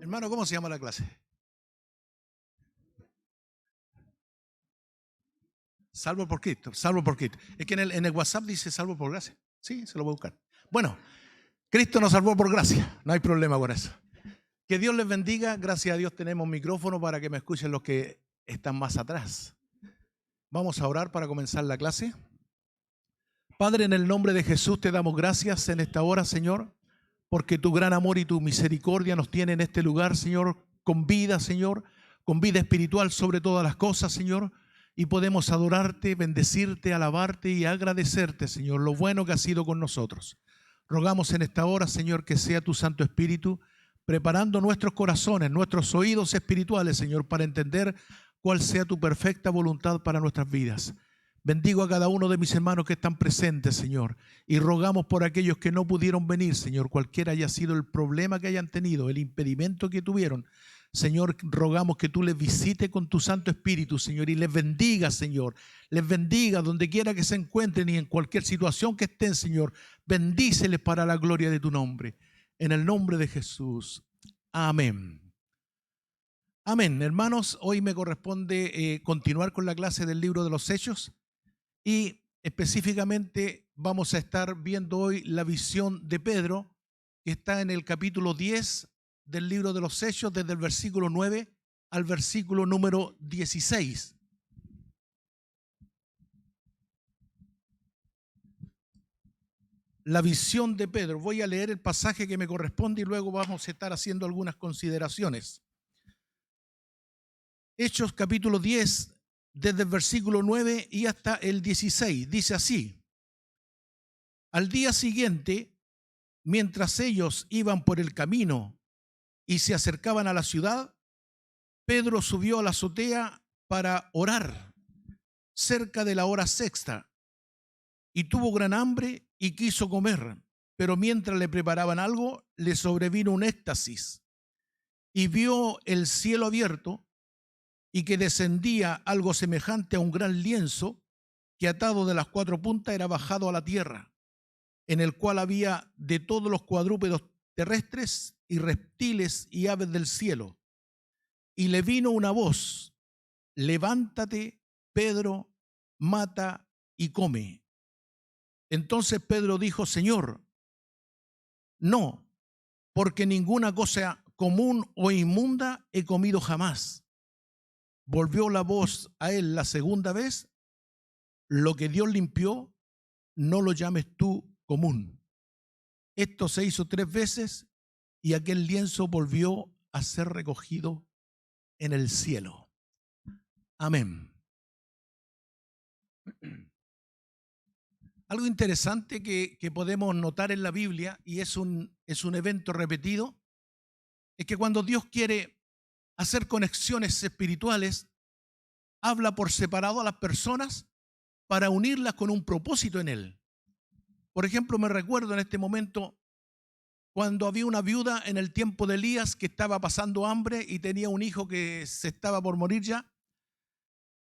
Hermano, ¿cómo se llama la clase? Salvo por Cristo, salvo por Cristo. Es que en el WhatsApp dice salvo por gracia. Sí, se lo voy a buscar. Bueno, Cristo nos salvó por gracia, no hay problema con eso. Que Dios les bendiga, gracias a Dios tenemos micrófono para que me escuchen los que están más atrás. Vamos a orar para comenzar la clase. Padre, en el nombre de Jesús te damos gracias en esta hora, Señor, porque tu gran amor y tu misericordia nos tiene en este lugar, Señor, con vida, Señor, con vida espiritual sobre todas las cosas, Señor, y podemos adorarte, bendecirte, alabarte y agradecerte, Señor, lo bueno que has sido con nosotros. Rogamos en esta hora, Señor, que sea tu Santo Espíritu preparando nuestros corazones, nuestros oídos espirituales, Señor, para entender cuál sea tu perfecta voluntad para nuestras vidas. Bendigo a cada uno de mis hermanos que están presentes, Señor, y rogamos por aquellos que no pudieron venir, Señor, cualquiera haya sido el problema que hayan tenido, el impedimento que tuvieron. Señor, rogamos que tú les visites con tu Santo Espíritu, Señor, y les bendiga, Señor. Les bendiga donde quiera que se encuentren y en cualquier situación que estén, Señor. Bendíceles para la gloria de tu nombre. En el nombre de Jesús. Amén. Amén. Hermanos, hoy me corresponde continuar con la clase del libro de los Hechos y específicamente vamos a estar viendo hoy la visión de Pedro, que está en el capítulo 10 del libro de los Hechos, desde el versículo 9 al versículo número 16. La visión de Pedro. Voy a leer el pasaje que me corresponde y luego vamos a estar haciendo algunas consideraciones. Hechos capítulo 10, desde el versículo 9 y hasta el 16. Dice así: al día siguiente, mientras ellos iban por el camino y se acercaban a la ciudad, Pedro subió a la azotea para orar cerca de la hora sexta y tuvo gran hambre y quiso comer, pero mientras le preparaban algo, le sobrevino un éxtasis y vio el cielo abierto y que descendía algo semejante a un gran lienzo que atado de las cuatro puntas era bajado a la tierra, en el cual había de todos los cuadrúpedos terrestres y reptiles y aves del cielo. Y le vino una voz: levántate, Pedro, mata y come. Entonces Pedro dijo: Señor, no, porque ninguna cosa común o inmunda he comido jamás. Volvió la voz a él la segunda vez: lo que Dios limpió, no lo llames tú común. Esto se hizo 3 veces y aquel lienzo volvió a ser recogido en el cielo. Amén. Algo interesante que podemos notar en la Biblia, y es un evento repetido, es que cuando Dios quiere hacer conexiones espirituales, habla por separado a las personas para unirlas con un propósito en Él. Por ejemplo, me recuerdo en este momento cuando había una viuda en el tiempo de Elías que estaba pasando hambre y tenía un hijo que se estaba por morir ya,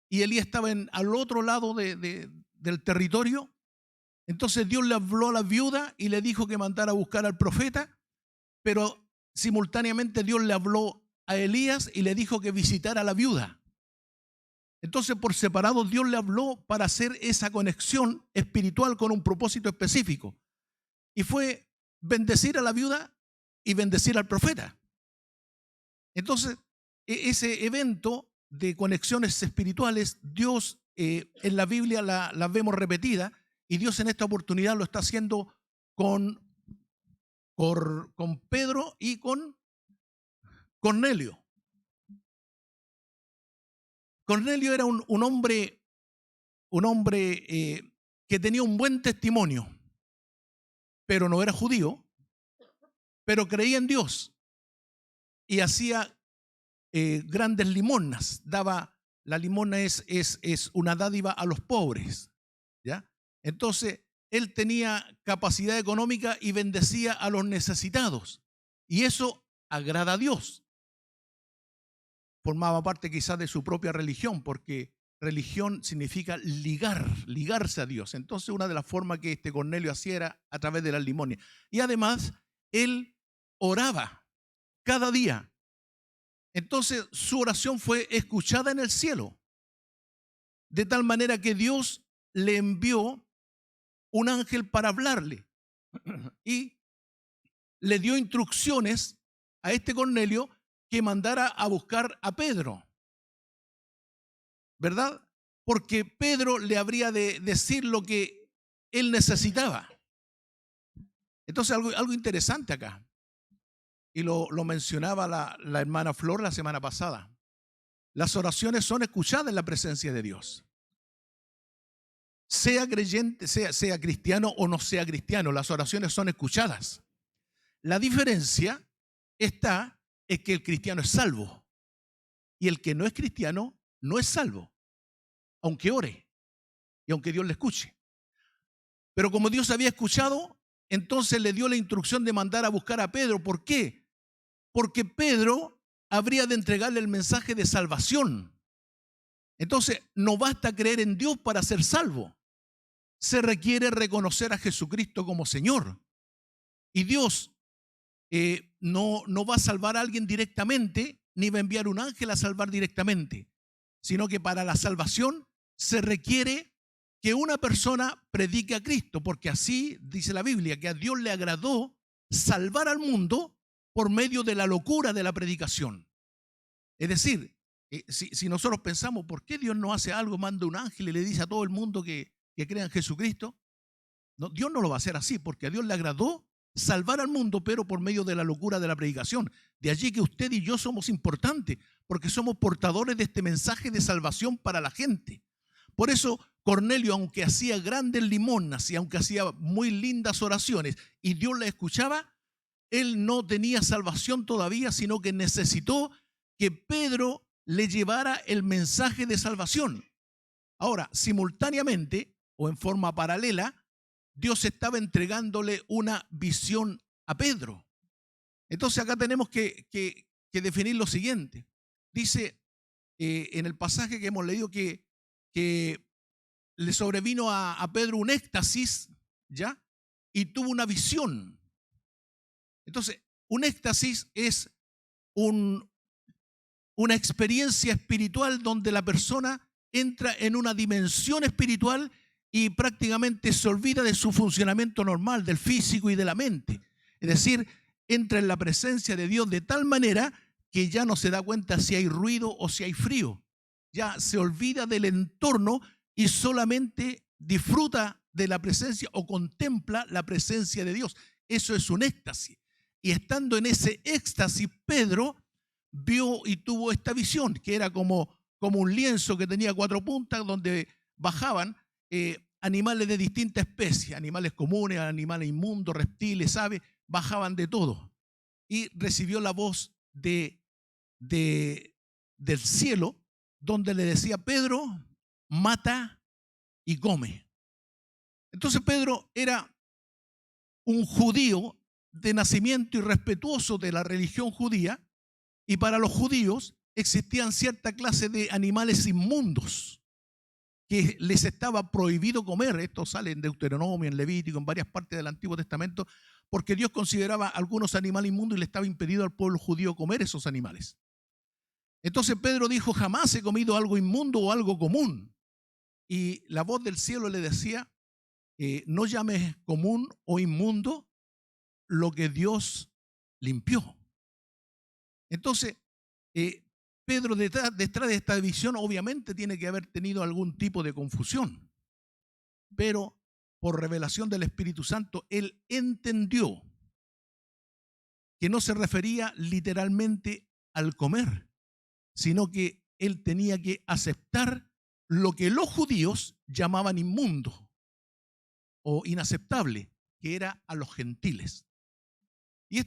y Elías estaba al otro lado del territorio. Entonces Dios le habló a la viuda y le dijo que mandara a buscar al profeta, pero simultáneamente Dios le habló a Elías y le dijo que visitara a la viuda. Entonces por separado Dios le habló para hacer esa conexión espiritual con un propósito específico. Y fue bendecir a la viuda y bendecir al profeta. Entonces ese evento de conexiones espirituales, Dios en la Biblia la vemos repetida, y Dios en esta oportunidad lo está haciendo con Pedro y con Cornelio. Cornelio era un hombre que tenía un buen testimonio, pero no era judío, pero creía en Dios y hacía grandes limosnas. La limosna es una dádiva a los pobres, ¿ya? Entonces, él tenía capacidad económica y bendecía a los necesitados. Y eso agrada a Dios. Formaba parte quizás de su propia religión, porque religión significa ligarse a Dios. Entonces, una de las formas que este Cornelio hacía era a través de las limosnas. Y además, él oraba cada día. Entonces, su oración fue escuchada en el cielo. De tal manera que Dios le envió un ángel para hablarle y le dio instrucciones a este Cornelio que mandara a buscar a Pedro, ¿verdad? Porque Pedro le habría de decir lo que él necesitaba. Entonces, algo interesante acá, y lo mencionaba la hermana Flor la semana pasada. Las oraciones son escuchadas en la presencia de Dios. Sea creyente, sea cristiano o no sea cristiano, las oraciones son escuchadas. La diferencia está en que el cristiano es salvo y el que no es cristiano no es salvo, aunque ore y aunque Dios le escuche. Pero como Dios había escuchado, entonces le dio la instrucción de mandar a buscar a Pedro. ¿Por qué? Porque Pedro habría de entregarle el mensaje de salvación. Entonces, no basta creer en Dios para ser salvo. Se requiere reconocer a Jesucristo como Señor. Y Dios no va a salvar a alguien directamente, ni va a enviar un ángel a salvar directamente, sino que para la salvación se requiere que una persona predique a Cristo, porque así dice la Biblia, que a Dios le agradó salvar al mundo por medio de la locura de la predicación. Es decir, si nosotros pensamos, ¿por qué Dios no hace algo, manda un ángel y le dice a todo el mundo que crea en Jesucristo? No, Dios no lo va a hacer así, porque a Dios le agradó salvar al mundo, pero por medio de la locura de la predicación. De allí que usted y yo somos importantes, porque somos portadores de este mensaje de salvación para la gente. Por eso Cornelio, aunque hacía grandes limosnas y aunque hacía muy lindas oraciones y Dios le escuchaba, él no tenía salvación todavía, sino que necesitó que Pedro le llevara el mensaje de salvación. Ahora, simultáneamente o en forma paralela, Dios estaba entregándole una visión a Pedro. Entonces acá tenemos que definir lo siguiente. Dice en el pasaje que hemos leído que le sobrevino a Pedro un éxtasis, ¿ya? Y tuvo una visión. Entonces, un éxtasis es una experiencia espiritual donde la persona entra en una dimensión espiritual y prácticamente se olvida de su funcionamiento normal, del físico y de la mente. Es decir, entra en la presencia de Dios de tal manera que ya no se da cuenta si hay ruido o si hay frío. Ya se olvida del entorno y solamente disfruta de la presencia o contempla la presencia de Dios. Eso es un éxtasis. Y estando en ese éxtasis, Pedro vio y tuvo esta visión, que era como un lienzo que tenía 4 puntas, donde bajaban animales de distintas especies, animales comunes, animales inmundos, reptiles, aves, bajaban de todo. Y recibió la voz del cielo, donde le decía: Pedro, mata y come. Entonces Pedro era un judío de nacimiento y respetuoso de la religión judía, y para los judíos existían cierta clase de animales inmundos que les estaba prohibido comer. Esto sale en Deuteronomio, en Levítico, en varias partes del Antiguo Testamento, porque Dios consideraba algunos animales inmundos y le estaba impedido al pueblo judío comer esos animales. Entonces Pedro dijo: jamás he comido algo inmundo o algo común. Y la voz del cielo le decía: no llames común o inmundo lo que Dios limpió. Entonces, Pedro, detrás de esta visión, obviamente tiene que haber tenido algún tipo de confusión, pero por revelación del Espíritu Santo, él entendió que no se refería literalmente al comer, sino que él tenía que aceptar lo que los judíos llamaban inmundo o inaceptable, que era a los gentiles. Y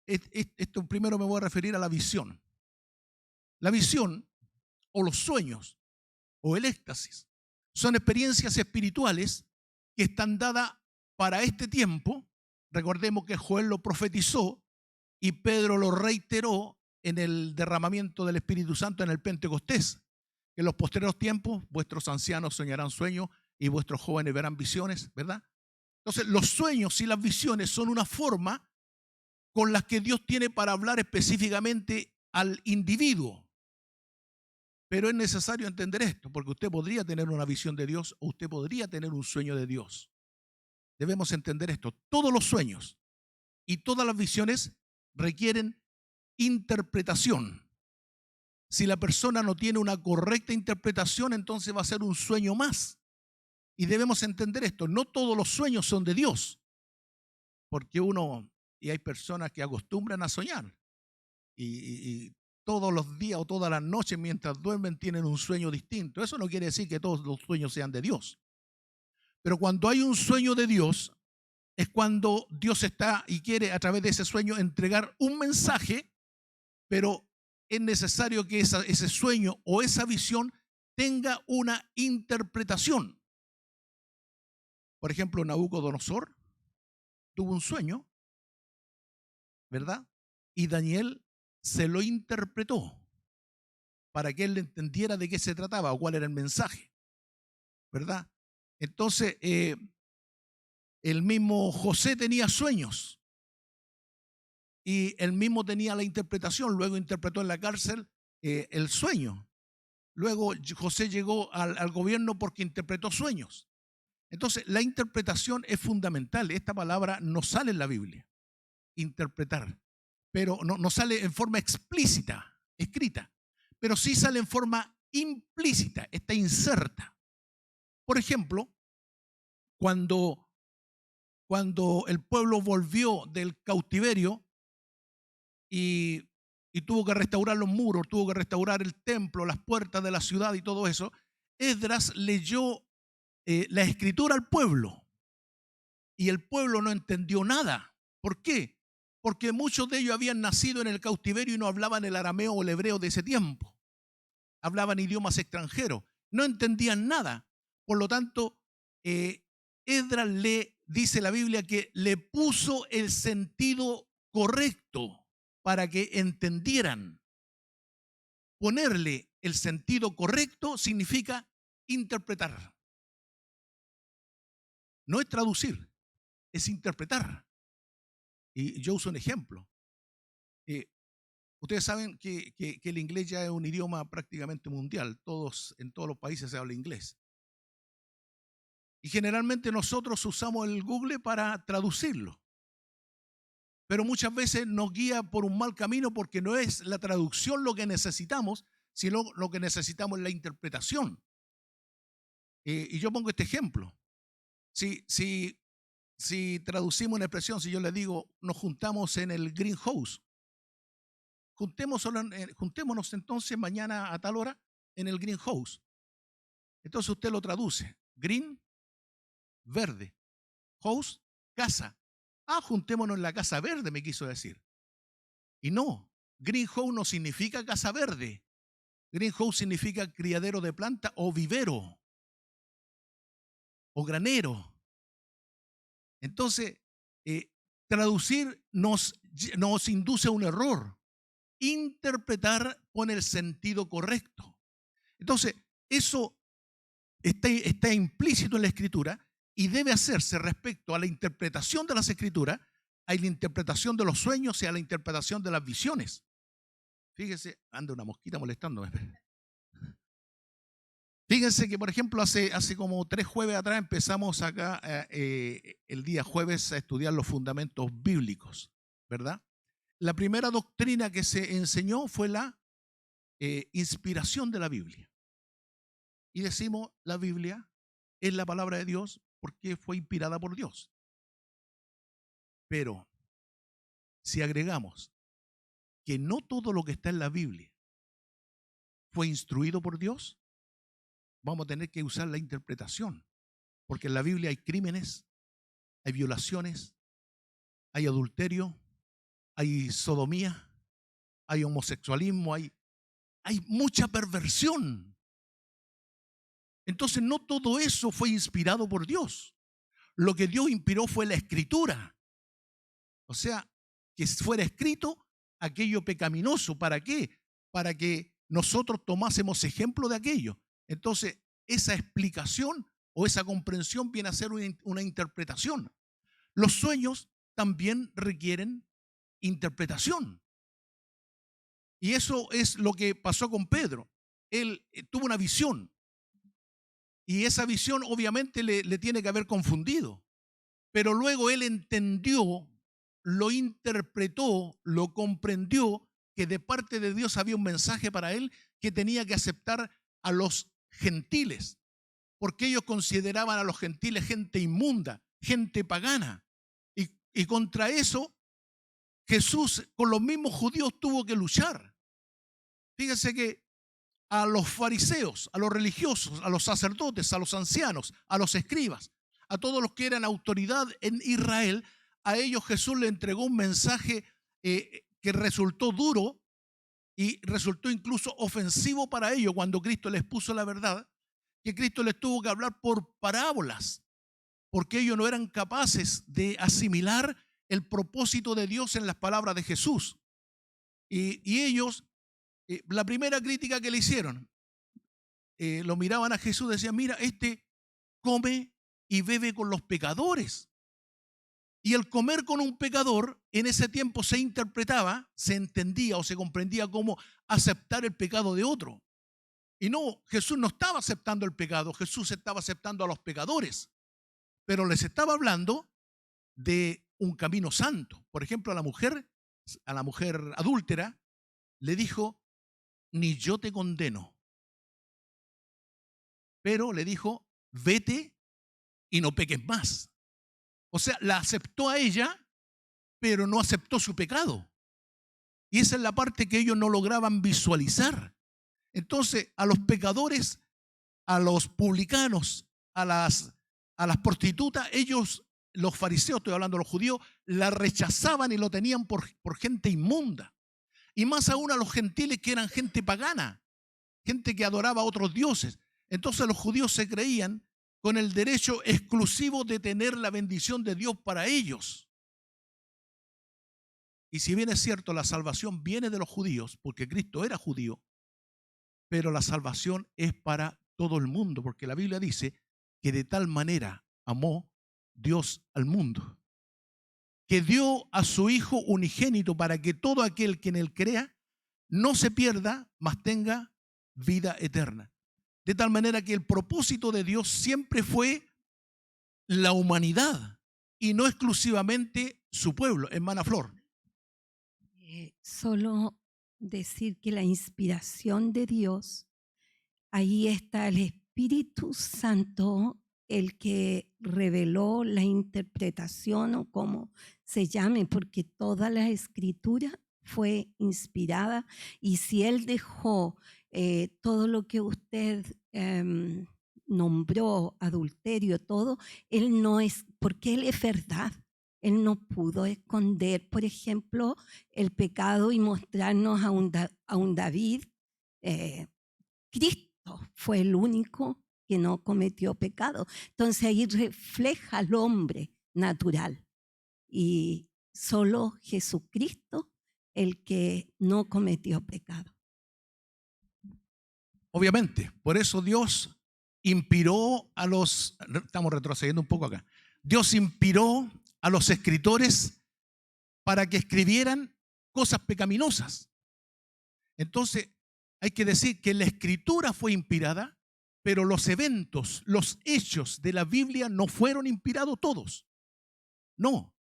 esto primero me voy a referir a la visión. La visión o los sueños o el éxtasis son experiencias espirituales que están dadas para este tiempo. Recordemos que Joel lo profetizó y Pedro lo reiteró en el derramamiento del Espíritu Santo en el Pentecostés. En los posteriores tiempos, vuestros ancianos soñarán sueños y vuestros jóvenes verán visiones, ¿verdad? Entonces, los sueños y las visiones son una forma con las que Dios tiene para hablar específicamente al individuo. Pero es necesario entender esto, porque usted podría tener una visión de Dios o usted podría tener un sueño de Dios. Debemos entender esto. Todos los sueños y todas las visiones requieren interpretación. Si la persona no tiene una correcta interpretación, entonces va a ser un sueño más. Y debemos entender esto. No todos los sueños son de Dios, porque y hay personas que acostumbran a soñar. Y todos los días o todas las noches mientras duermen tienen un sueño distinto. Eso no quiere decir que todos los sueños sean de Dios. Pero cuando hay un sueño de Dios, es cuando Dios está y quiere a través de ese sueño entregar un mensaje, pero es necesario que ese sueño o esa visión tenga una interpretación. Por ejemplo, Nabucodonosor tuvo un sueño, ¿verdad? Y Daniel se lo interpretó para que él entendiera de qué se trataba o cuál era el mensaje, ¿verdad? Entonces, el mismo José tenía sueños y él mismo tenía la interpretación, luego interpretó en la cárcel el sueño. Luego José llegó al gobierno porque interpretó sueños. Entonces, la interpretación es fundamental. Esta palabra no sale en la Biblia, interpretar, pero no sale en forma explícita, escrita, pero sí sale en forma implícita, está inserta. Por ejemplo, cuando el pueblo volvió del cautiverio y tuvo que restaurar los muros, tuvo que restaurar el templo, las puertas de la ciudad y todo eso, Esdras leyó la escritura al pueblo y el pueblo no entendió nada. ¿Por qué? Porque muchos de ellos habían nacido en el cautiverio y no hablaban el arameo o el hebreo de ese tiempo. Hablaban idiomas extranjeros, no entendían nada. Por lo tanto, Esdras dice la Biblia que le puso el sentido correcto para que entendieran. Ponerle el sentido correcto significa interpretar. No es traducir, es interpretar. Y yo uso un ejemplo. Ustedes saben que el inglés ya es un idioma prácticamente mundial. En todos los países se habla inglés. Y generalmente nosotros usamos el Google para traducirlo. Pero muchas veces nos guía por un mal camino porque no es la traducción lo que necesitamos, sino lo que necesitamos es la interpretación. Y yo pongo este ejemplo. Si traducimos una expresión, si yo le digo, nos juntamos en el greenhouse, juntémonos entonces mañana a tal hora en el greenhouse. Entonces usted lo traduce. Green, verde. House, casa. Juntémonos en la casa verde, me quiso decir. Y no, greenhouse no significa casa verde. Greenhouse significa criadero de planta o vivero o granero. Entonces, traducir nos induce a un error. Interpretar pone el sentido correcto. Entonces, eso está implícito en la Escritura y debe hacerse respecto a la interpretación de las Escrituras, a la interpretación de los sueños y a la interpretación de las visiones. Fíjese, anda una mosquita molestándome. Fíjense que, por ejemplo, hace como 3 jueves atrás empezamos acá el día jueves a estudiar los fundamentos bíblicos, ¿verdad? La primera doctrina que se enseñó fue la inspiración de la Biblia. Y decimos, la Biblia es la palabra de Dios porque fue inspirada por Dios. Pero si agregamos que no todo lo que está en la Biblia fue instruido por Dios, vamos a tener que usar la interpretación. Porque en la Biblia hay crímenes, hay violaciones, hay adulterio, hay sodomía, hay homosexualismo, hay mucha perversión. Entonces no todo eso fue inspirado por Dios. Lo que Dios inspiró fue la escritura. O sea, que fuera escrito aquello pecaminoso. ¿Para qué? Para que nosotros tomásemos ejemplo de aquello. Entonces, esa explicación o esa comprensión viene a ser una interpretación. Los sueños también requieren interpretación. Y eso es lo que pasó con Pedro. Él tuvo una visión. Y esa visión obviamente le tiene que haber confundido. Pero luego él entendió, lo interpretó, lo comprendió, que de parte de Dios había un mensaje para él que tenía que aceptar a los gentiles. Porque ellos consideraban a los gentiles gente inmunda, gente pagana. Y contra eso Jesús con los mismos judíos tuvo que luchar. Fíjense que a los fariseos, a los religiosos, a los sacerdotes, a los ancianos, a los escribas, a todos los que eran autoridad en Israel, a ellos Jesús le entregó un mensaje que resultó duro y resultó incluso ofensivo para ellos cuando Cristo les puso la verdad, que Cristo les tuvo que hablar por parábolas, porque ellos no eran capaces de asimilar el propósito de Dios en las palabras de Jesús. Y ellos, la primera crítica que le hicieron, lo miraban a Jesús y decían, mira, este come y bebe con los pecadores. Y el comer con un pecador en ese tiempo se interpretaba, se entendía o se comprendía como aceptar el pecado de otro. Y no, Jesús no estaba aceptando el pecado, Jesús estaba aceptando a los pecadores, pero les estaba hablando de un camino santo. Por ejemplo, a la mujer adúltera le dijo, ni yo te condeno, pero le dijo, vete y no peques más. O sea, la aceptó a ella, pero no aceptó su pecado. Y esa es la parte que ellos no lograban visualizar. Entonces, a los pecadores, a los publicanos, a las prostitutas, ellos, los fariseos, estoy hablando de los judíos, la rechazaban y lo tenían por gente inmunda. Y más aún a los gentiles, que eran gente pagana, gente que adoraba a otros dioses. Entonces los judíos se creían con el derecho exclusivo de tener la bendición de Dios para ellos. Y si bien es cierto, la salvación viene de los judíos, porque Cristo era judío, pero la salvación es para todo el mundo, porque la Biblia dice que de tal manera amó Dios al mundo, que dio a su Hijo unigénito para que todo aquel que en él crea no se pierda, mas tenga vida eterna. De tal manera que el propósito de Dios siempre fue la humanidad y no exclusivamente su pueblo. Hermana Flor. Solo decir que la inspiración de Dios, ahí está el Espíritu Santo, el que reveló la interpretación o como se llame, porque toda la escritura fue inspirada, y si Él dejó todo lo que usted nombró, adulterio, todo, Él no es, porque Él es verdad. Él no pudo esconder, por ejemplo, el pecado y mostrarnos a un David. Cristo fue el único que no cometió pecado. Entonces ahí refleja al hombre natural. Y solo Jesucristo el que no cometió pecado. Obviamente, por eso Dios inspiró a los, estamos retrocediendo un poco acá, Dios inspiró a los escritores para que escribieran cosas pecaminosas. Entonces, hay que decir que la escritura fue inspirada, pero los eventos, los hechos de la Biblia no fueron inspirados todos. No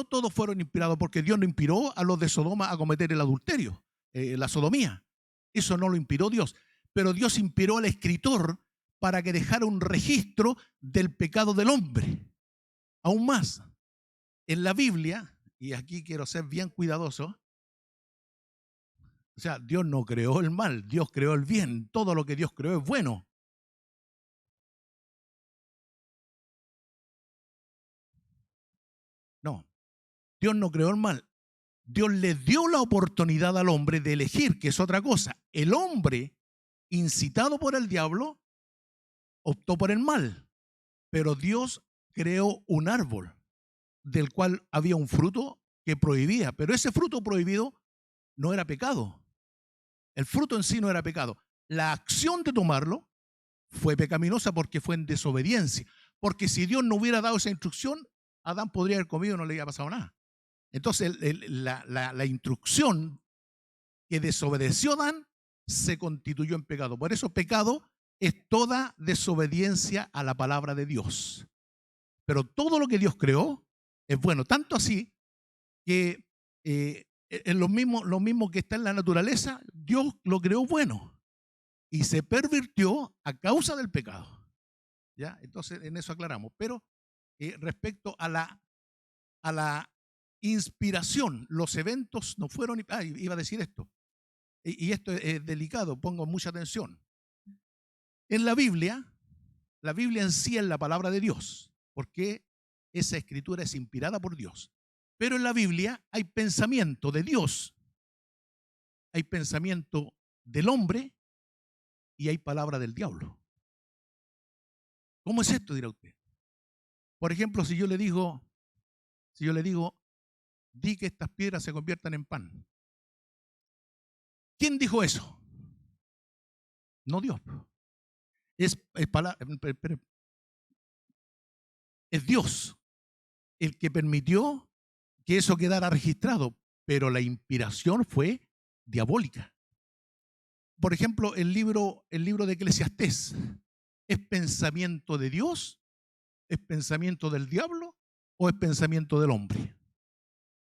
todos fueron inspirados, porque Dios no inspiró a los de Sodoma a cometer el adulterio, la sodomía. Eso no lo inspiró Dios. Pero Dios inspiró al escritor para que dejara un registro del pecado del hombre. Aún más, en la Biblia, y aquí quiero ser bien cuidadoso, O sea, Dios no creó el mal, Dios creó el bien. Todo lo que Dios creó es bueno. No, Dios no creó el mal. Dios le dio la oportunidad al hombre de elegir, que es otra cosa. El hombre, incitado por el diablo, optó por el mal. Pero Dios creó un árbol del cual había un fruto que prohibía. Pero ese fruto prohibido no era pecado. El fruto en sí no era pecado. La acción de tomarlo fue pecaminosa porque fue en desobediencia. Porque si Dios no hubiera dado esa instrucción, Adán podría haber comido y no le hubiera pasado nada. Entonces, la instrucción que desobedeció Adán se constituyó en pecado. Por eso, pecado es toda desobediencia a la palabra de Dios. Pero todo lo que Dios creó es bueno. Tanto así que en lo mismo que está en la naturaleza, Dios lo creó bueno y se pervirtió a causa del pecado. ¿Ya? Entonces, en eso aclaramos. Pero respecto a la inspiración, los eventos no fueron, iba a decir esto, y esto es delicado, pongo mucha atención. En la Biblia en sí es la palabra de Dios, porque esa escritura es inspirada por Dios. Pero en la Biblia hay pensamiento de Dios, hay pensamiento del hombre y hay palabra del diablo. ¿Cómo es esto, dirá usted? Por ejemplo, si yo le digo, di que estas piedras se conviertan en pan. ¿Quién dijo eso? No Dios. Es Dios el que permitió que eso quedara registrado, pero la inspiración fue diabólica. Por ejemplo, el libro de Eclesiastés, ¿es pensamiento de Dios? ¿Es pensamiento del diablo? ¿O es pensamiento del hombre?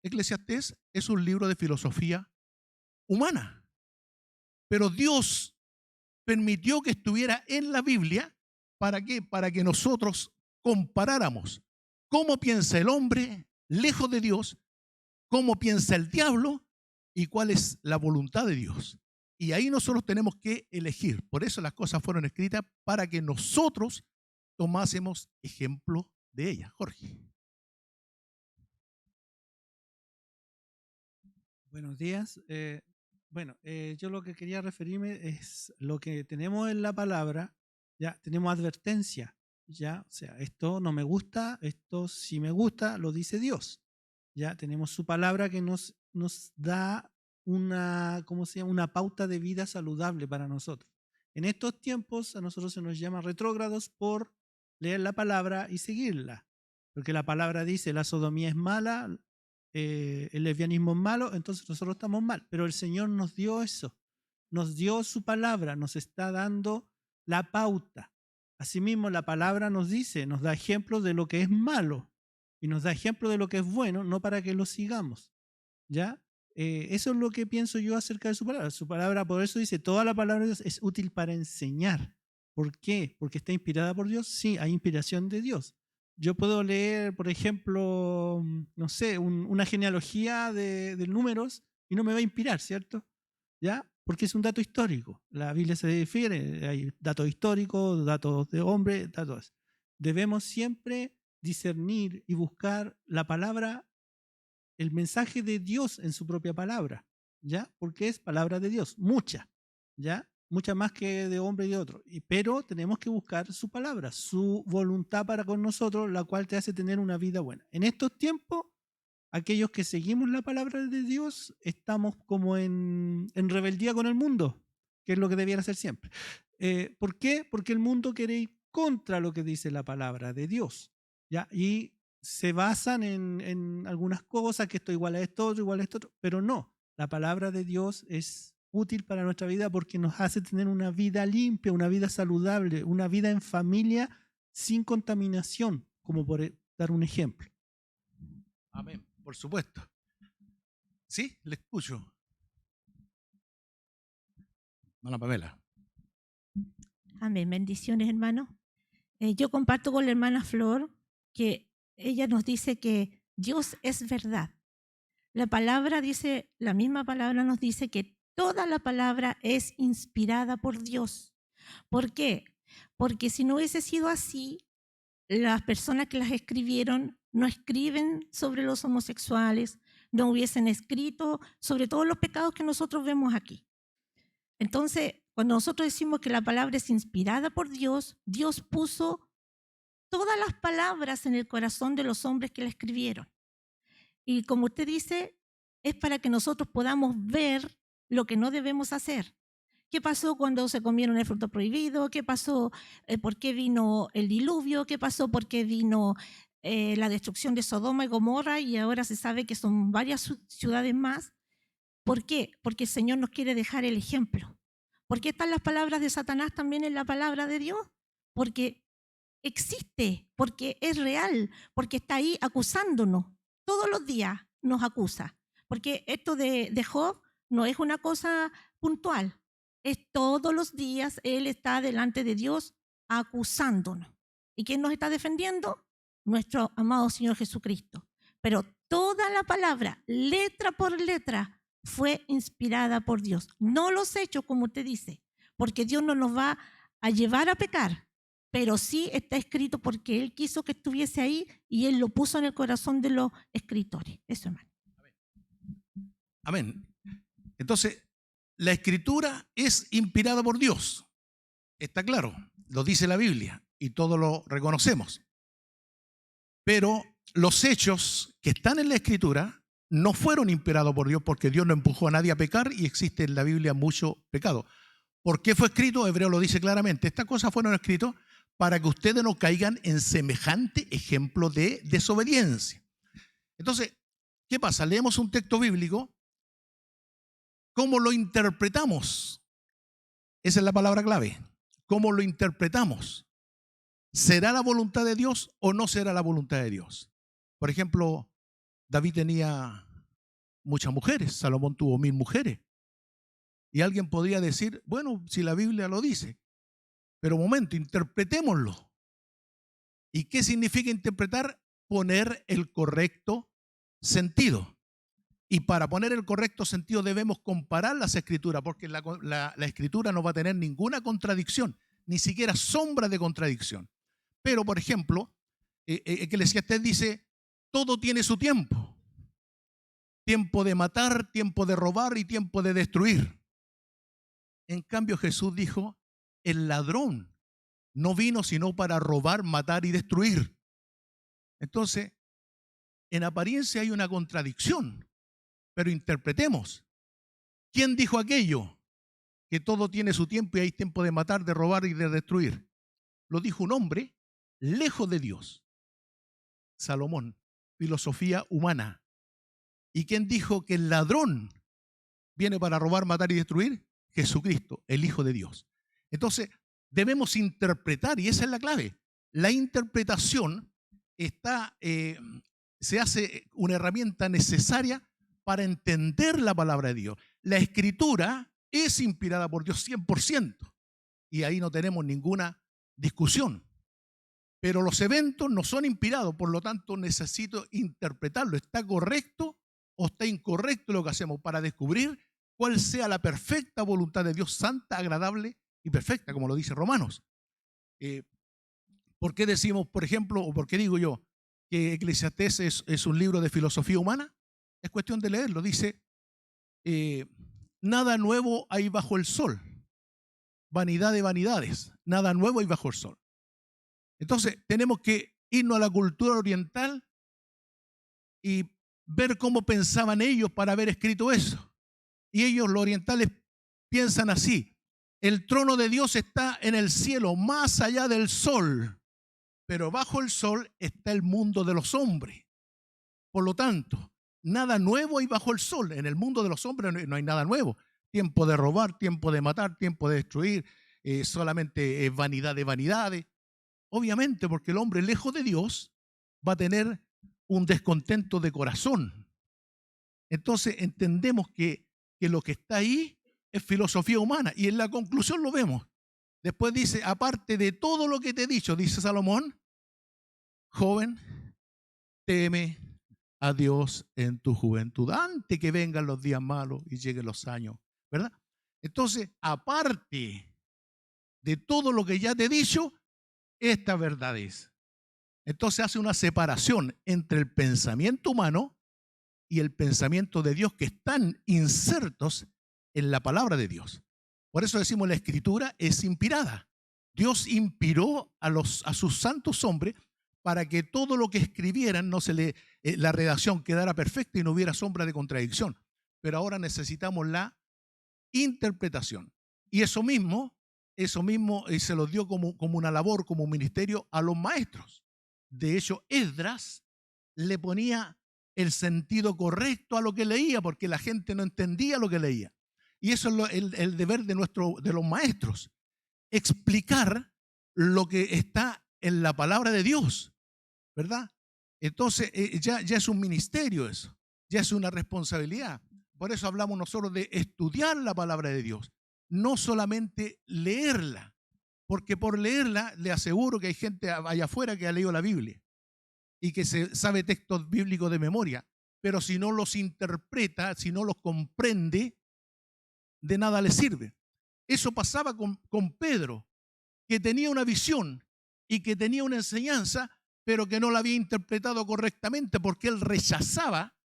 Eclesiastés es un libro de filosofía humana, pero Dios permitió que estuviera en la Biblia. ¿Para qué? Para que nosotros comparáramos cómo piensa el hombre lejos de Dios, cómo piensa el diablo y cuál es la voluntad de Dios. Y ahí nosotros tenemos que elegir. Por eso las cosas fueron escritas para que nosotros tomásemos ejemplo de ellas. Jorge. Buenos días. Yo lo que quería referirme es lo que tenemos en la palabra. Ya tenemos advertencia. Ya, o sea, esto no me gusta, esto sí me gusta, lo dice Dios. Ya tenemos su palabra que nos da una, ¿cómo se llama? Una pauta de vida saludable para nosotros. En estos tiempos a nosotros se nos llama retrógrados por leer la palabra y seguirla. Porque la palabra dice la sodomía es mala, el lesbianismo es malo, entonces nosotros estamos mal. Pero el Señor nos dio eso, nos dio su palabra, nos está dando la pauta. Asimismo, la palabra nos dice, nos da ejemplos de lo que es malo y nos da ejemplos de lo que es bueno, no para que lo sigamos. ¿Ya? Eso es lo que pienso yo acerca de su palabra. Su palabra, por eso dice, toda la palabra de Dios es útil para enseñar. ¿Por qué? Porque está inspirada por Dios. Sí, hay inspiración de Dios. Yo puedo leer, por ejemplo, no sé, una genealogía de números y no me va a inspirar, ¿cierto? ¿Ya? Porque es un dato histórico. La Biblia se difiere, hay datos históricos, datos de hombre, datos. Debemos siempre discernir y buscar la palabra, el mensaje de Dios en su propia palabra, ¿ya? Porque es palabra de Dios, mucha, ¿ya? Mucha más que de hombre y de otro. Pero tenemos que buscar su palabra, su voluntad para con nosotros, la cual te hace tener una vida buena. En estos tiempos, aquellos que seguimos la palabra de Dios, estamos como en rebeldía con el mundo, que es lo que debiera ser siempre. ¿Por qué? Porque el mundo quiere ir contra lo que dice la palabra de Dios, ¿ya? Y se basan en algunas cosas, que esto igual a esto, otro igual a esto, otro, pero no. La palabra de Dios es útil para nuestra vida porque nos hace tener una vida limpia, una vida saludable, una vida en familia sin contaminación, como por dar un ejemplo. Amén, por supuesto. Sí, le escucho. Hermana Pamela. Amén. Bendiciones, hermano. Yo comparto con la hermana Flor que ella nos dice que Dios es verdad. La palabra dice, la misma palabra nos dice que Toda la palabra es inspirada por Dios. ¿Por qué? Porque si no hubiese sido así, las personas que las escribieron no escriben sobre los homosexuales, no hubiesen escrito sobre todos los pecados que nosotros vemos aquí. Entonces, cuando nosotros decimos que la palabra es inspirada por Dios, Dios puso todas las palabras en el corazón de los hombres que la escribieron. Y como usted dice, es para que nosotros podamos ver lo que no debemos hacer. ¿Qué pasó cuando se comieron el fruto prohibido? ¿Qué pasó? ¿Por qué vino el diluvio? ¿Qué pasó? ¿Por qué vino la destrucción de Sodoma y Gomorra? Y ahora se sabe que son varias ciudades más. ¿Por qué? Porque el Señor nos quiere dejar el ejemplo. ¿Por qué están las palabras de Satanás también en la palabra de Dios? Porque existe, porque es real, porque está ahí acusándonos. Todos los días nos acusa. Porque esto de Job no es una cosa puntual. Es todos los días Él está delante de Dios acusándonos. ¿Y quién nos está defendiendo? Nuestro amado Señor Jesucristo. Pero toda la palabra, letra por letra, fue inspirada por Dios. No los hechos, como usted dice, porque Dios no nos va a llevar a pecar, pero sí está escrito porque Él quiso que estuviese ahí y Él lo puso en el corazón de los escritores. Eso, hermano. Amén. Entonces, la Escritura es inspirada por Dios. Está claro, lo dice la Biblia y todos lo reconocemos. Pero los hechos que están en la Escritura no fueron inspirados por Dios porque Dios no empujó a nadie a pecar y existe en la Biblia mucho pecado. ¿Por qué fue escrito? Hebreo lo dice claramente. Estas cosas fueron escritas para que ustedes no caigan en semejante ejemplo de desobediencia. Entonces, ¿qué pasa? Leemos un texto bíblico. ¿Cómo lo interpretamos? Esa es la palabra clave. ¿Cómo lo interpretamos? ¿Será la voluntad de Dios o no será la voluntad de Dios? Por ejemplo, David tenía muchas mujeres, Salomón tuvo 1000 mujeres. Y alguien podría decir, bueno, si la Biblia lo dice, pero un momento, interpretémoslo. ¿Y qué significa interpretar? Poner el correcto sentido. Y para poner el correcto sentido debemos comparar las escrituras, porque la escritura no va a tener ninguna contradicción, ni siquiera sombra de contradicción. Pero, por ejemplo, Eclesiastés dice, todo tiene su tiempo. Tiempo de matar, tiempo de robar y tiempo de destruir. En cambio, Jesús dijo, el ladrón no vino sino para robar, matar y destruir. Entonces, en apariencia hay una contradicción, pero interpretemos. ¿Quién dijo aquello? Que todo tiene su tiempo y hay tiempo de matar, de robar y de destruir. Lo dijo un hombre lejos de Dios. Salomón, filosofía humana. ¿Y quién dijo que el ladrón viene para robar, matar y destruir? Jesucristo, el Hijo de Dios. Entonces, debemos interpretar, y esa es la clave. La interpretación se hace una herramienta necesaria para entender la palabra de Dios. La Escritura es inspirada por Dios 100%, y ahí no tenemos ninguna discusión. Pero los eventos no son inspirados, por lo tanto necesito interpretarlo. ¿Está correcto o está incorrecto lo que hacemos? Para descubrir cuál sea la perfecta voluntad de Dios, santa, agradable y perfecta, como lo dice Romanos. ¿Por qué decimos, por ejemplo, o por qué digo yo que Eclesiastés es un libro de filosofía humana? Es cuestión de leerlo. Dice, nada nuevo hay bajo el sol. Vanidad de vanidades. Nada nuevo hay bajo el sol. Entonces, tenemos que irnos a la cultura oriental y ver cómo pensaban ellos para haber escrito eso. Y ellos, los orientales, piensan así. El trono de Dios está en el cielo, más allá del sol. Pero bajo el sol está el mundo de los hombres. Por lo tanto, nada nuevo hay bajo el sol. En el mundo de los hombres no hay nada nuevo. Tiempo de robar, tiempo de matar, tiempo de destruir. Solamente vanidad de vanidades. Obviamente, porque el hombre lejos de Dios va a tener un descontento de corazón. Entonces entendemos que lo que está ahí es filosofía humana, y en la conclusión lo vemos. Después dice, aparte de todo lo que te he dicho, dice Salomón, joven, teme a Dios en tu juventud, antes que vengan los días malos y lleguen los años ¿verdad? Entonces, aparte de todo lo que ya te he dicho, esta verdad es. Entonces hace una separación entre el pensamiento humano y el pensamiento de Dios que están insertos en la palabra de Dios. Por eso decimos la Escritura es inspirada. Dios inspiró a sus santos hombres para que todo lo que escribieran la redacción quedara perfecta y no hubiera sombra de contradicción. Pero ahora necesitamos la interpretación. Y eso mismo se lo dio como una labor, como un ministerio a los maestros. De hecho, Esdras le ponía el sentido correcto a lo que leía, porque la gente no entendía lo que leía. Y eso es el deber de los maestros, explicar lo que está en la palabra de Dios, ¿verdad? Entonces, ya es un ministerio eso, ya es una responsabilidad. Por eso hablamos nosotros de estudiar la palabra de Dios, no solamente leerla, porque por leerla le aseguro que hay gente allá afuera que ha leído la Biblia y que se sabe textos bíblicos de memoria, pero si no los interpreta, si no los comprende, de nada le sirve. Eso pasaba con Pedro, que tenía una visión y que tenía una enseñanza, pero que no la había interpretado correctamente porque él rechazaba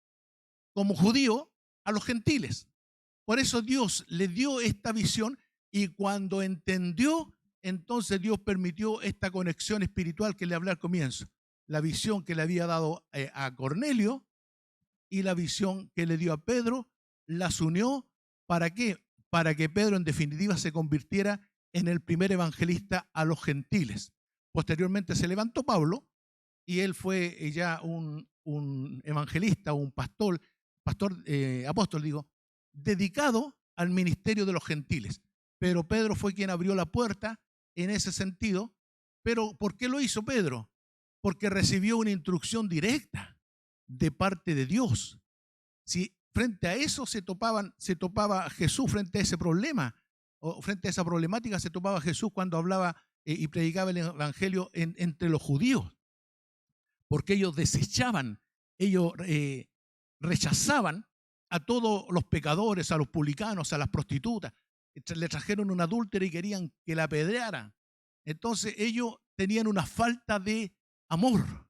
como judío a los gentiles. Por eso Dios le dio esta visión y cuando entendió, entonces Dios permitió esta conexión espiritual que le hablé al comienzo. La visión que le había dado a Cornelio y la visión que le dio a Pedro, las unió. ¿Para qué? Para que Pedro en definitiva se convirtiera en el primer evangelista a los gentiles. Posteriormente se levantó Pablo y él fue ya un evangelista, un apóstol, dedicado al ministerio de los gentiles. Pero Pedro fue quien abrió la puerta en ese sentido. Pero ¿por qué lo hizo Pedro? Porque recibió una instrucción directa parte de Dios. Si frente a eso se topaba Jesús, frente a ese problema, o frente a esa problemática se topaba Jesús cuando hablaba y predicaba el evangelio entre los judíos, porque ellos desechaban, ellos rechazaban a todos los pecadores, a los publicanos, a las prostitutas. Le trajeron una adúltera y querían que la apedrearan. Entonces ellos tenían una falta de amor,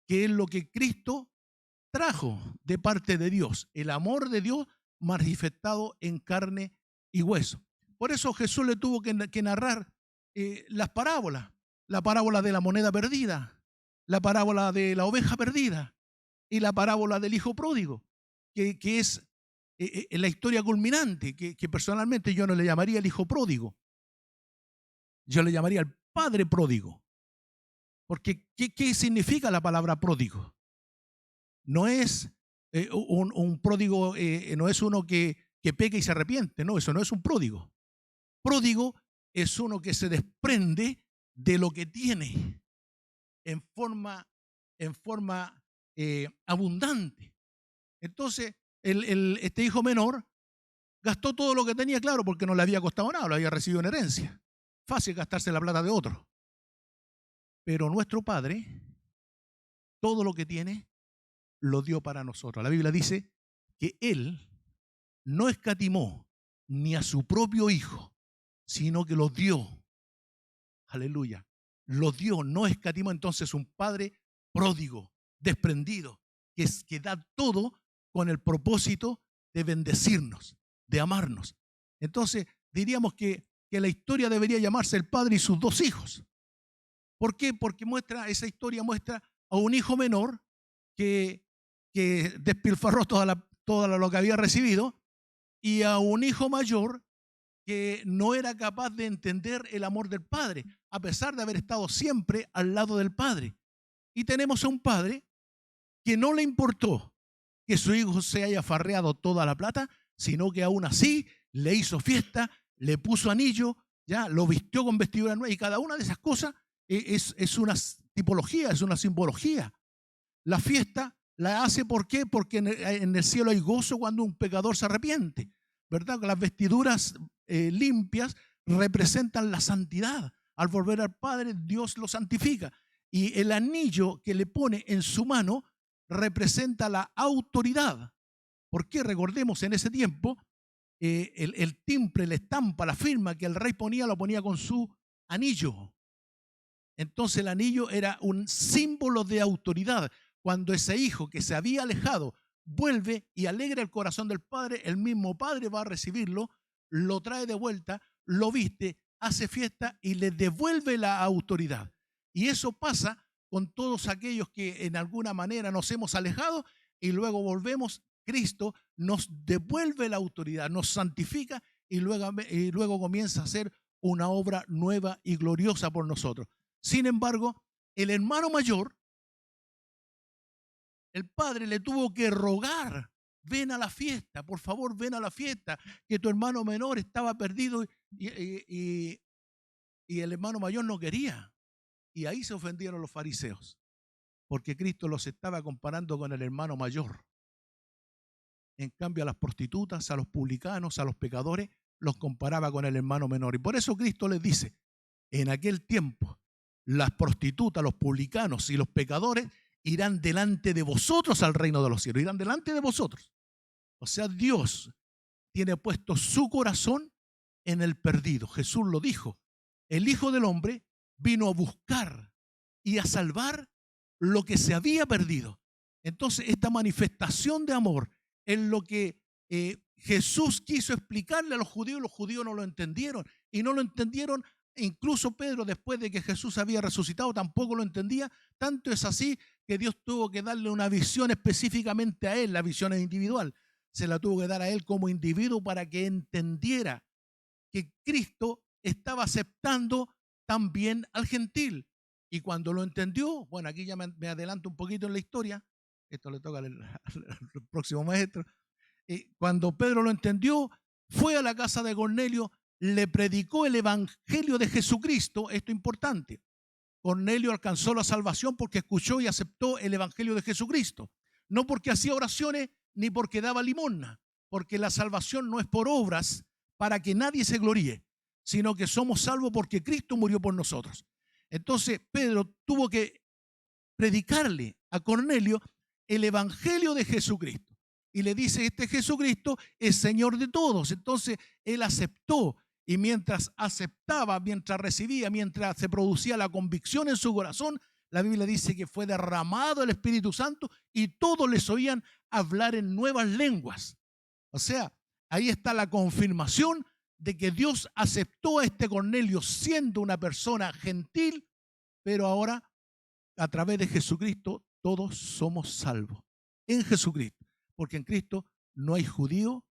que es lo que Cristo trajo de parte de Dios, el amor de Dios manifestado en carne y hueso. Por eso Jesús le tuvo que narrar las parábolas, la parábola de la moneda perdida, la parábola de la oveja perdida y la parábola del hijo pródigo, que es la historia culminante, que personalmente yo no le llamaría el hijo pródigo, yo le llamaría el padre pródigo. Porque ¿qué significa la palabra pródigo? No es un pródigo, no es uno que peca y se arrepiente, no, eso no es un pródigo. Pródigo es uno que se desprende de lo que tiene en forma abundante. Entonces, este hijo menor gastó todo lo que tenía, claro, porque no le había costado nada, lo había recibido en herencia. Fácil gastarse la plata de otro. Pero nuestro Padre, todo lo que tiene, lo dio para nosotros. La Biblia dice que Él no escatimó ni a su propio Hijo, sino que lo dio. Aleluya. Lo dio, no escatimó. Entonces un Padre pródigo, desprendido, que da todo con el propósito de bendecirnos, de amarnos. Entonces diríamos que la historia debería llamarse El Padre y sus dos hijos. ¿Por qué? Porque esa historia muestra a un hijo menor que despilfarró todo lo que había recibido y a un hijo mayor que no era capaz de entender el amor del Padre, a pesar de haber estado siempre al lado del Padre. Y tenemos a un padre que no le importó que su hijo se haya farreado toda la plata, sino que aún así le hizo fiesta, le puso anillo, ya lo vistió con vestidura nueva, y cada una de esas cosas es una tipología, es una simbología. La fiesta la hace, ¿por qué? Porque en el cielo hay gozo cuando un pecador se arrepiente, ¿verdad? Las vestiduras limpias representan la santidad. Al volver al Padre, Dios lo santifica. Y el anillo que le pone en su mano representa la autoridad. Porque recordemos, en ese tiempo el timbre, la estampa, la firma que el rey ponía, lo ponía con su anillo. Entonces el anillo era un símbolo de autoridad. Cuando ese hijo que se había alejado vuelve y alegra el corazón del padre, el mismo padre va a recibirlo, lo trae de vuelta, lo viste, hace fiesta y le devuelve la autoridad. Y eso pasa con todos aquellos que en alguna manera nos hemos alejado y luego volvemos. Cristo nos devuelve la autoridad, nos santifica y luego comienza a hacer una obra nueva y gloriosa por nosotros. Sin embargo, el hermano mayor, el padre le tuvo que rogar: ven a la fiesta, por favor, ven a la fiesta, que tu hermano menor estaba perdido y el hermano mayor no quería. Y ahí se ofendieron los fariseos, porque Cristo los estaba comparando con el hermano mayor. En cambio, a las prostitutas, a los publicanos, a los pecadores, los comparaba con el hermano menor. Y por eso Cristo les dice: en aquel tiempo, las prostitutas, los publicanos y los pecadores irán delante de vosotros al reino de los cielos. Irán delante de vosotros. O sea, Dios tiene puesto su corazón en el perdido. Jesús lo dijo: el Hijo del Hombre vino a buscar y a salvar lo que se había perdido. Entonces, esta manifestación de amor es lo que Jesús quiso explicarle a los judíos no lo entendieron. Y no lo entendieron, incluso Pedro, después de que Jesús había resucitado, tampoco lo entendía. Tanto es así que Dios tuvo que darle una visión específicamente a él. La visión es individual. Se la tuvo que dar a él como individuo para que entendiera que Cristo estaba aceptando también al gentil. Y cuando lo entendió, bueno, aquí ya me adelanto un poquito en la historia, esto le toca al próximo maestro. Cuando Pedro lo entendió, fue a la casa de Cornelio, le predicó el evangelio de Jesucristo. Esto es importante. Cornelio alcanzó la salvación porque escuchó y aceptó el evangelio de Jesucristo. No porque hacía oraciones ni porque daba limosna, porque la salvación no es por obras para que nadie se gloríe, sino que somos salvos porque Cristo murió por nosotros. Entonces Pedro tuvo que predicarle a Cornelio el evangelio de Jesucristo. Y le dice: este Jesucristo es Señor de todos. Entonces él aceptó, y mientras aceptaba, mientras recibía, mientras se producía la convicción en su corazón, la Biblia dice que fue derramado el Espíritu Santo y todos les oían hablar en nuevas lenguas. O sea, ahí está la confirmación de que Dios aceptó a este Cornelio siendo una persona gentil, pero ahora a través de Jesucristo todos somos salvos. En Jesucristo, porque en Cristo no hay judío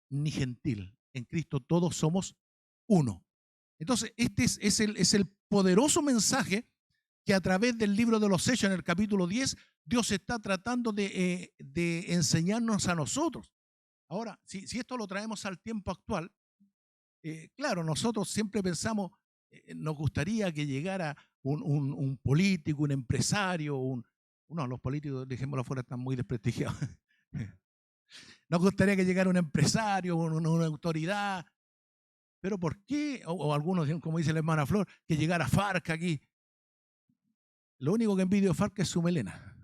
ni gentil. En Cristo todos somos uno. Entonces, este es el poderoso mensaje que a través del libro de los Hechos, en el capítulo 10, Dios está tratando de enseñarnos a nosotros. Ahora, si esto lo traemos al tiempo actual, claro, nosotros siempre pensamos, nos gustaría que llegara un político, un empresario, no, los políticos, dejémoslo afuera, están muy desprestigiados. Nos gustaría que llegara un empresario, una autoridad. Pero ¿por qué? O algunos, como dice la hermana Flor, que llegara Farc aquí. Lo único que envidio de Farc es su melena.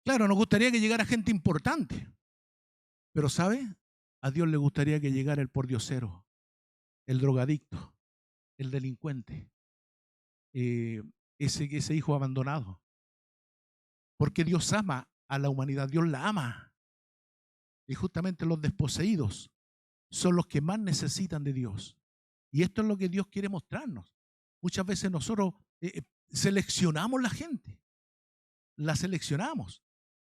Claro, nos gustaría que llegara gente importante. Pero ¿sabe? A Dios le gustaría que llegara el pordiosero, el drogadicto, el delincuente, ese hijo abandonado. Porque Dios ama a la humanidad, Dios la ama. Y justamente los desposeídos son los que más necesitan de Dios. Y esto es lo que Dios quiere mostrarnos. Muchas veces nosotros seleccionamos la gente, la seleccionamos.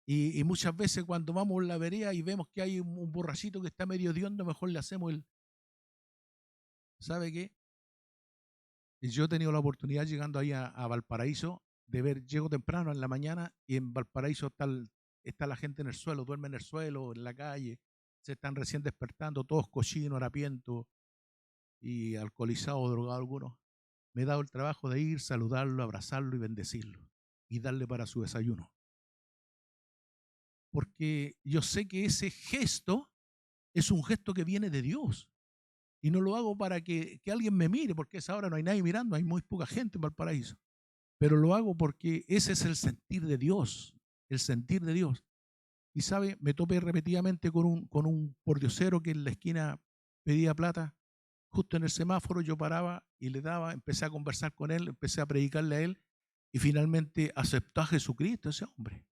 Y muchas veces cuando vamos en la vereda y vemos que hay un borrachito que está medio hediondo, mejor le hacemos el... ¿Sabe qué? Yo he tenido la oportunidad llegando ahí a Valparaíso de ver, llego temprano en la mañana y en Valparaíso está la gente en el suelo, duerme en el suelo, en la calle, se están recién despertando, todos cochinos, harapientos y alcoholizados, drogados algunos. Me he dado el trabajo de ir, saludarlo, abrazarlo y bendecirlo y darle para su desayuno. Porque yo sé que ese gesto es un gesto que viene de Dios. Y no lo hago para que alguien me mire, porque a esa hora no hay nadie mirando, hay muy poca gente en Valparaíso. Pero lo hago porque ese es el sentir de Dios. el sentir de Dios. Y sabe, me topé repetidamente con un pordiosero que en la esquina pedía plata. Justo en el semáforo yo paraba y le daba, empecé a conversar con él, empecé a predicarle a él y finalmente aceptó a Jesucristo ese hombre.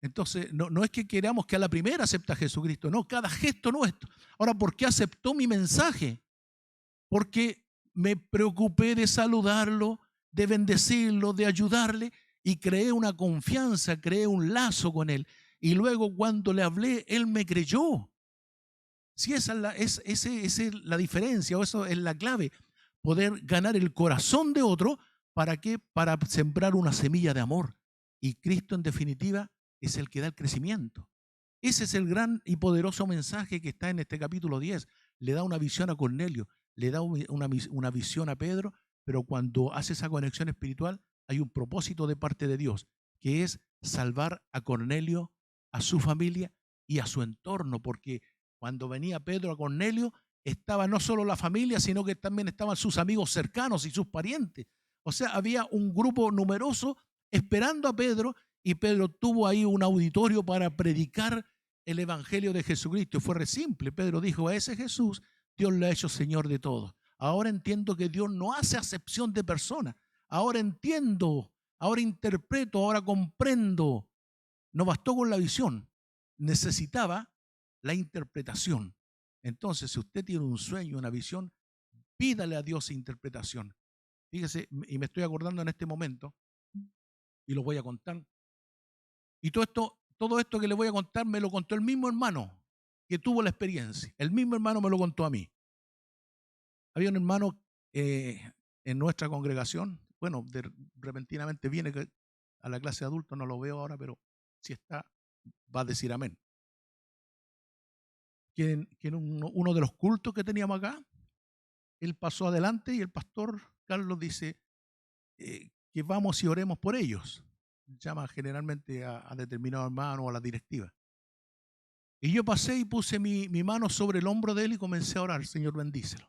Entonces, no es que queramos que a la primera acepte a Jesucristo, no, cada gesto nuestro. Ahora, ¿por qué aceptó mi mensaje? Porque me preocupé de saludarlo, de bendecirlo, de ayudarle y creé una confianza, creé un lazo con él. Y luego cuando le hablé, él me creyó. Si esa es la diferencia, o eso es la clave, poder ganar el corazón de otro, ¿para qué? Para sembrar una semilla de amor. Y Cristo en definitiva es el que da el crecimiento. Ese es el gran y poderoso mensaje que está en este capítulo 10. Le da una visión a Cornelio, le da una visión a Pedro, pero cuando hace esa conexión espiritual hay un propósito de parte de Dios, que es salvar a Cornelio, a su familia y a su entorno, porque cuando venía Pedro a Cornelio estaba no solo la familia, sino que también estaban sus amigos cercanos y sus parientes. O sea, había un grupo numeroso esperando a Pedro y Pedro tuvo ahí un auditorio para predicar el evangelio de Jesucristo. Fue re simple. Pedro dijo: a ese Jesús Dios le ha hecho Señor de todos. Ahora entiendo que Dios no hace acepción de personas. Ahora entiendo, ahora interpreto, ahora comprendo. No bastó con la visión, necesitaba la interpretación. Entonces, si usted tiene un sueño, una visión, pídale a Dios interpretación. Fíjese, y me estoy acordando en este momento, y lo voy a contar. Y todo esto que le voy a contar me lo contó el mismo hermano que tuvo la experiencia. El mismo hermano me lo contó a mí. Había un hermano en nuestra congregación, bueno, repentinamente viene a la clase de adultos, no lo veo ahora, pero si está, va a decir amén. Que en uno de los cultos que teníamos acá, él pasó adelante y el pastor Carlos dice que vamos y oremos por ellos. Llama generalmente a determinado hermano o a la directiva. Y yo pasé y puse mi mano sobre el hombro de él y comencé a orar: Señor, bendícelo.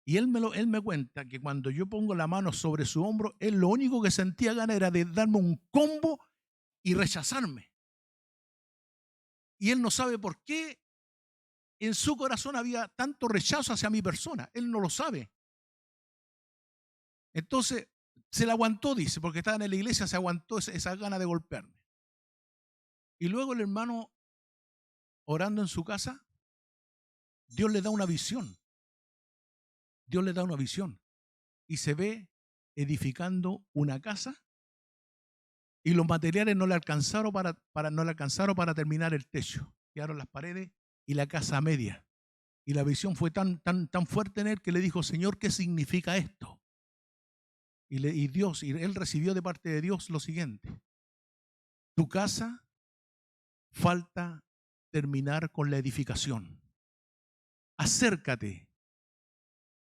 Y él me cuenta que cuando yo pongo la mano sobre su hombro, él lo único que sentía ganas era de darme un combo y rechazarme. Y él no sabe por qué en su corazón había tanto rechazo hacia mi persona. Él no lo sabe. Entonces, se la aguantó, dice, porque estaba en la iglesia, se aguantó esa gana de golpearme. Y luego el hermano, orando en su casa, Dios le da una visión. Dios le da una visión. Y se ve edificando una casa y los materiales no le alcanzaron para terminar el techo. Quedaron las paredes y la casa a media. Y la visión fue tan fuerte en él que le dijo: Señor, ¿qué significa esto? Y él recibió de parte de Dios lo siguiente: tu casa falta terminar con la edificación. Acércate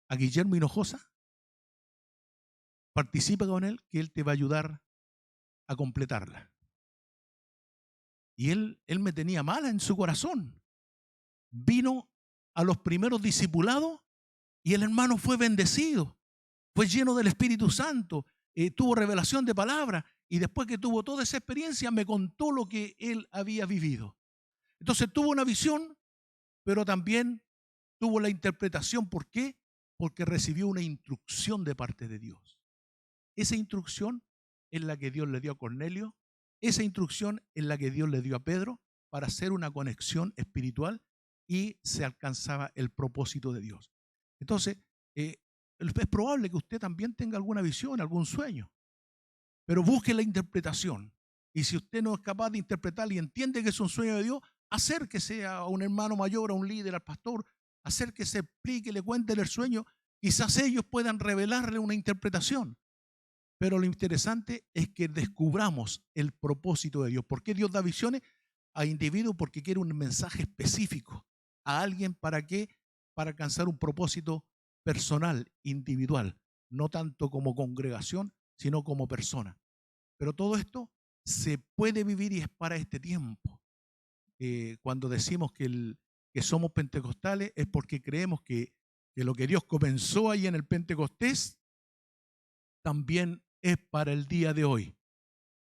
a Guillermo Hinojosa, participa con él, que él te va a ayudar a completarla. Y él me tenía mala en su corazón. Vino a los primeros discipulados y el hermano fue bendecido, fue lleno del Espíritu Santo, tuvo revelación de palabra, y después que tuvo toda esa experiencia me contó lo que él había vivido. Entonces tuvo una visión, pero también tuvo la interpretación. ¿Por qué? Porque recibió una instrucción de parte de Dios. Esa instrucción es la que Dios le dio a Cornelio, esa instrucción es la que Dios le dio a Pedro para hacer una conexión espiritual, y se alcanzaba el propósito de Dios. Entonces, es probable que usted también tenga alguna visión, algún sueño, pero busque la interpretación. Y si usted no es capaz de interpretar y entiende que es un sueño de Dios, acérquese a un hermano mayor, a un líder, al pastor, acérquese, explique, le cuente el sueño. Quizás ellos puedan revelarle una interpretación. Pero lo interesante es que descubramos el propósito de Dios. ¿Por qué Dios da visiones a individuos? Porque quiere un mensaje específico a alguien. ¿Para qué? Para alcanzar un propósito personal, individual, no tanto como congregación, sino como persona. Pero todo esto se puede vivir y es para este tiempo. Cuando decimos que somos pentecostales es porque creemos que lo que Dios comenzó ahí en el Pentecostés también es para el día de hoy.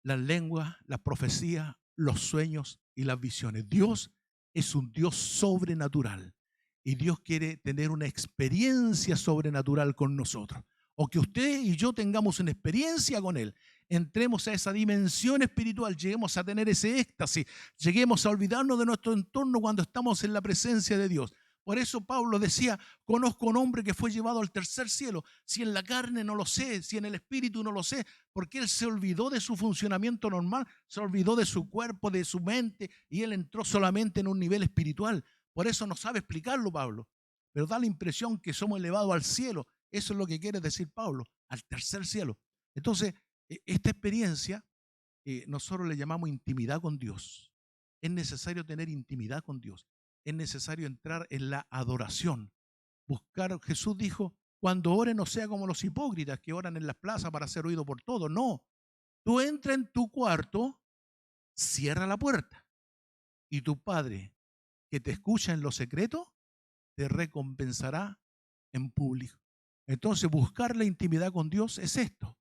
las lenguas, las profecías, los sueños y las visiones. Dios es un Dios sobrenatural y Dios quiere tener una experiencia sobrenatural con nosotros. O que usted y yo tengamos una experiencia con Él, entremos a esa dimensión espiritual, lleguemos a tener ese éxtasis, lleguemos a olvidarnos de nuestro entorno cuando estamos en la presencia de Dios. Por eso Pablo decía, conozco a un hombre que fue llevado al tercer cielo. Si en la carne no lo sé, si en el espíritu no lo sé, porque él se olvidó de su funcionamiento normal, se olvidó de su cuerpo, de su mente, y él entró solamente en un nivel espiritual. Por eso no sabe explicarlo Pablo, pero da la impresión que somos elevados al cielo. Eso es lo que quiere decir Pablo, al tercer cielo. Entonces, esta experiencia nosotros le llamamos intimidad con Dios. Es necesario tener intimidad con Dios. Es necesario entrar en la adoración. Buscar, Jesús dijo, cuando ores no sea como los hipócritas que oran en las plazas para ser oído por todos. No, tú entra en tu cuarto, cierra la puerta y tu Padre que te escucha en lo secreto te recompensará en público. Entonces buscar la intimidad con Dios es esto.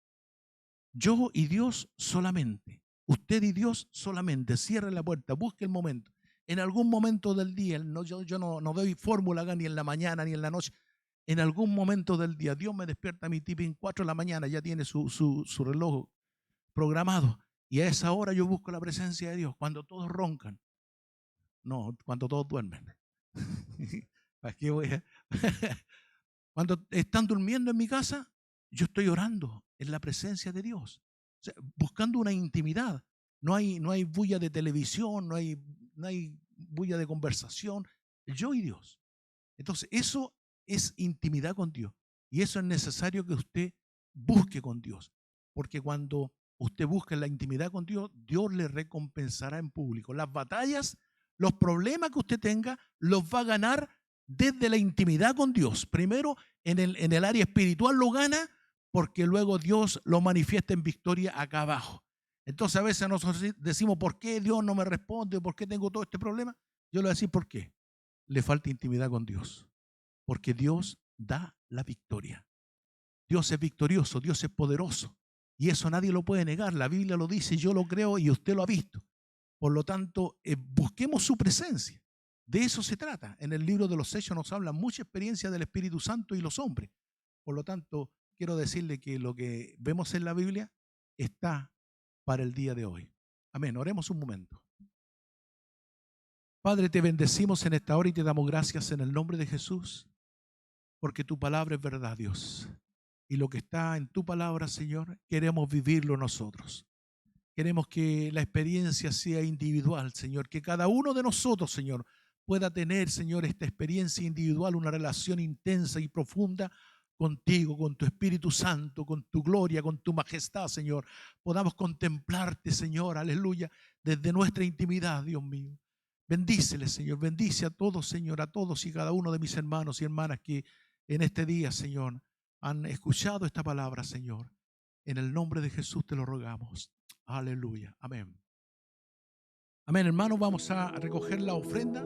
Yo y Dios solamente. Usted y Dios solamente. Cierre la puerta, busque el momento. En algún momento del día, yo no doy fórmula acá ni en la mañana ni en la noche. En algún momento del día, Dios me despierta a mi tipi en 4 de la mañana, ya tiene su reloj programado. Y a esa hora yo busco la presencia de Dios, cuando todos roncan. No, cuando todos duermen. ¿Para qué voy a... Cuando están durmiendo en mi casa, yo estoy orando en la presencia de Dios, o sea, buscando una intimidad. No hay bulla de televisión, no hay bulla de conversación. Yo y Dios. Entonces, eso es intimidad con Dios. Y eso es necesario que usted busque con Dios. Porque cuando usted busca la intimidad con Dios, Dios le recompensará en público. Las batallas, los problemas que usted tenga, los va a ganar desde la intimidad con Dios. Primero, en el área espiritual lo gana, porque luego Dios lo manifiesta en victoria acá abajo. Entonces a veces nosotros decimos, ¿por qué Dios no me responde? ¿Por qué tengo todo este problema? Yo le voy a decir por qué. Le falta intimidad con Dios. Porque Dios da la victoria. Dios es victorioso, Dios es poderoso. Y eso nadie lo puede negar. La Biblia lo dice, yo lo creo y usted lo ha visto. Por lo tanto, busquemos su presencia. De eso se trata. En el libro de los Hechos nos habla mucha experiencia del Espíritu Santo y los hombres. Por lo tanto, quiero decirle que lo que vemos en la Biblia está para el día de hoy. Amén. Oremos un momento. Padre, te bendecimos en esta hora y te damos gracias en el nombre de Jesús, porque tu palabra es verdad, Dios. Y lo que está en tu palabra, Señor, queremos vivirlo nosotros. Queremos que la experiencia sea individual, Señor, que cada uno de nosotros, Señor, pueda tener, Señor, esta experiencia individual, una relación intensa y profunda contigo, con tu Espíritu Santo, con tu gloria, con tu majestad, Señor. Podamos contemplarte, Señor, aleluya, desde nuestra intimidad, Dios mío. Bendíceles, Señor, bendice a todos, Señor, a todos y cada uno de mis hermanos y hermanas que en este día, Señor, han escuchado esta palabra, Señor. En el nombre de Jesús te lo rogamos. Aleluya. Amén. Amén, hermanos, vamos a recoger la ofrenda.